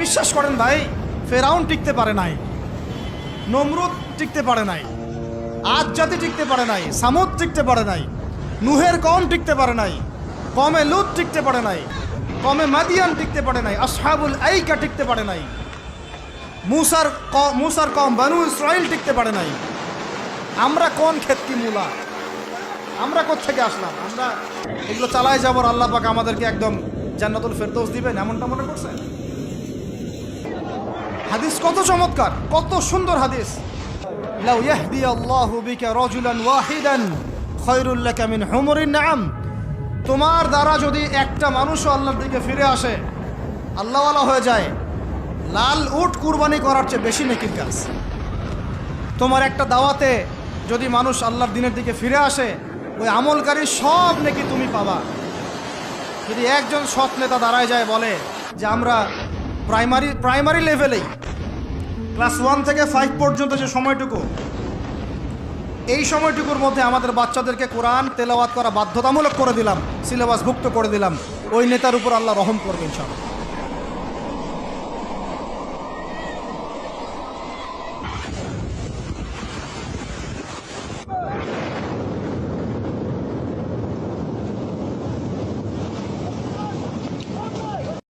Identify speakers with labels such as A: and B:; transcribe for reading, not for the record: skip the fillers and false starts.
A: বিশ্বাস করেন ভাই, ফেরাউন টিকতে পারে নাই, নমরুদ টিকতে পারে নাই, আদ জাতি টিকতে পারে নাই, সামুদ টিকতে পারে নাই, নুহের কম টিকতে পারে নাই, কমে লুত টিকতে পারে নাই, কমে মাদিয়ান টিকতে পারে নাই, আসহাবুল আইকা টিকতে পারে নাই, মুসার কম বানু ইসরাইল টিকতে পারে নাই। আমরা কোন ক্ষেত্রে মূলা, আমরা কোত্থেকে আসলাম? আমরা এগুলো চালায় যাবো, আল্লাহ পাক আমাদেরকে একদম জান্নাতুল ফেরদৌস দিবেন এমনটা মনে করছেন? হাদিস কত চমৎকার, কত সুন্দর হাদিস। লাউ ইয়াহদি আল্লাহু বিকা রাজুলান ওয়াহিদান খায়রুল লাকা মিন হুমুরিন নাআম। তোমার দ্বারা যদি একটা মানুষও আল্লাহর দিকে ফিরে আসে, আল্লাহওয়ালা হয়ে যায়, লাল উট কুরবানি করার চেয়ে বেশি নেকির কাজ। তোমার একটা দাওয়াতে যদি মানুষ আল্লাহর দিনের দিকে ফিরে আসে, ওই আমলকারী সব নেকি তুমি পাবা। যদি একজন সৎ নেতা দাঁড়ায় যায় বলে যে আমরা প্রাইমারি লেভেলেই ক্লাস 1 থেকে 5 পর্যন্ত যে সময়টুকু, এই সময়টুকুর মধ্যে আমাদের বাচ্চাদেরকে কোরআন তেলাওয়াত করা বাধ্যতামূলক করে দিলাম, সিলেবাসভুক্ত করে দিলাম, ওই নেতার উপর আল্লাহ রহম করবে ইনশাআল্লাহ।